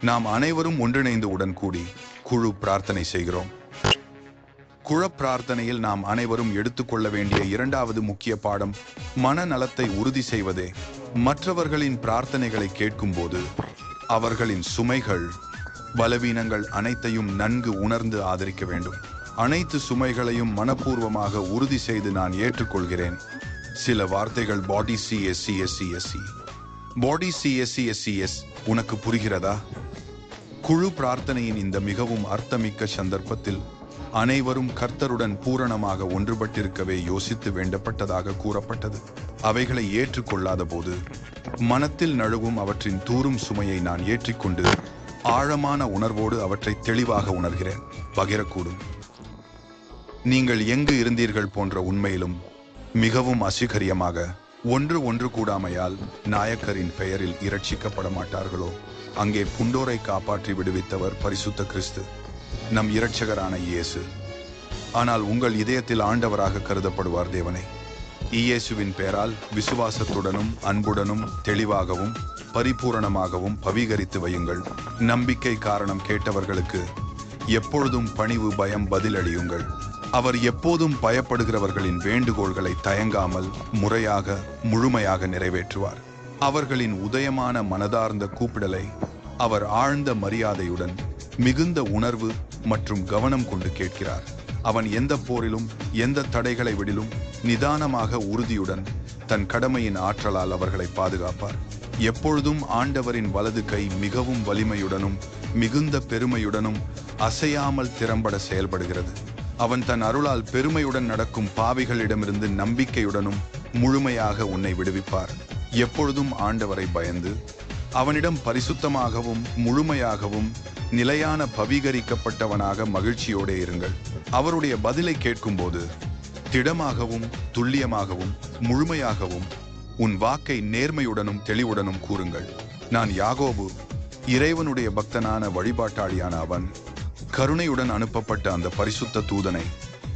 நாம் அனைவரும் ஒன்றிணைந்து உடன் கூடி குழு பிரார்த்தனை செய்கிறோம். குழு பிரார்த்தனையில் நாம் அனைவரும் எடுத்துக்கொள்ள வேண்டிய இரண்டாவது முக்கிய பாடம் மனநலத்தை உறுதி செய்வதே. மற்றவர்களின் பிரார்த்தனைகளை கேட்கும்போது அவர்களின் சுமைகள், பலவீனங்கள் அனைத்தையும் நன்கு உணர்ந்து ஆதரிக்க வேண்டும். அனைத்து சுமைகளையும் மனப்பூர்வமாக உறுதி செய்து நான் ஏற்றுக்கொள்கிறேன். சில வார்த்தைகள் பாடி சிஎஸ்சிஎஸ்சிஎஸ் உனக்கு புரிகிறதா? குழு பிரார்த்தனையின் இந்த மிகவும் அர்த்தமிக்க சந்தர்ப்பத்தில் அனைவரும் கர்த்தருடன் பூரணமாக ஒன்றுபட்டிருக்கவே யோசித்து வேண்டப்பட்டதாக கூறப்பட்டது. அவைகளை ஏற்றுக்கொள்ளாத போது மனத்தில் நழுவும் அவற்றின் தூரும் சுமையை நான் ஏற்றிக்கொண்டு ஆழமான உணர்வோடு அவற்றை தெளிவாக உணர்கிறேன். பகிரக்கூடும். நீங்கள் எங்கு இருந்தீர்கள் போன்ற உண்மையிலும் மிகவும் அசிகரியமாக ஒன்று கூடாமையால் நாயக்கரின் பெயரில் இரட்சிக்கப்பட மாட்டார்களோ? அங்கே புண்டோரை காப்பாற்றி விடுவித்தவர் பரிசுத்த கிறிஸ்து, நம் இரட்சகரான இயேசு. ஆனால் உங்கள் இதயத்தில் ஆண்டவராக கருதப்படுவார் தேவனை. இயேசுவின் பெயரால் விசுவாசத்துடனும் அன்புடனும் தெளிவாகவும் பரிபூரணமாகவும் பவீகரித்து வையுங்கள். நம்பிக்கை காரணம் கேட்டவர்களுக்கு எப்பொழுதும் பணிவு பயம் பதிலளியுங்கள். அவர் எப்போதும் பயப்படுகிறவர்களின் வேண்டுகோள்களை தயங்காமல் முழுமையாக நிறைவேற்றுவார். அவர்களின் உதயமான மனதார்ந்த கூப்பிடலை அவர் ஆழ்ந்த மரியாதையுடன் மிகுந்த உணர்வு மற்றும் கவனம் கொண்டு கேட்கிறார். அவன் எந்த போரிலும் எந்த தடைகளை விடிலும் நிதானமாக உறுதியுடன் தன் கடமையின் ஆற்றலால் அவர்களை பாதுகாப்பார். எப்பொழுதும் ஆண்டவரின் வலது கை மிகவும் வலிமையுடனும் மிகுந்த பெருமையுடனும் அசையாமல் திறம்பட செயல்படுகிறது. அவன் தன் அருளால் பெருமையுடன் நடக்கும் பாவிகளிடமிருந்து நம்பிக்கையுடனும் முழுமையாக உன்னை விடுவிப்பார். எப்பொழுதும் ஆண்டவரை பயந்து அவனிடம் பரிசுத்தமாகவும் முழுமையாகவும் நிலையான பவீகரிக்கப்பட்டவனாக மகிழ்ச்சியோடே இருங்கள். அவருடைய பதிலை கேட்கும்போது திடமாகவும் துல்லியமாகவும் முழுமையாகவும் உன் வாக்கை நேர்மையுடனும் தெளிவுடனும் கூறுங்கள். நான் யாக்கோபு, இறைவனுடைய பக்தனான வழிபாட்டாளியான அவன், கருணையுடன் அனுப்பப்பட்ட அந்த பரிசுத்த தூதனை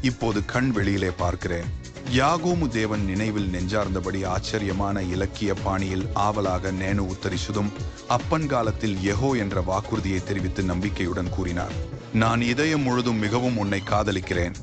இப்போது கண் வெளியிலே பார்க்கிறேன். யாகோமு தேவன் நினைவில் நெஞ்சார்ந்தபடி ஆச்சரியமான இலக்கிய பாணியில் ஆவலாக நேனு உத்தரிசுதும் அப்பன் காலத்தில் யெகோ என்ற வாக்குறுதியை தெரிவித்து நம்பிக்கையுடன் கூறினார். நான் இதயம் முழுதும் மிகவும் உன்னை காதலிக்கிறேன்.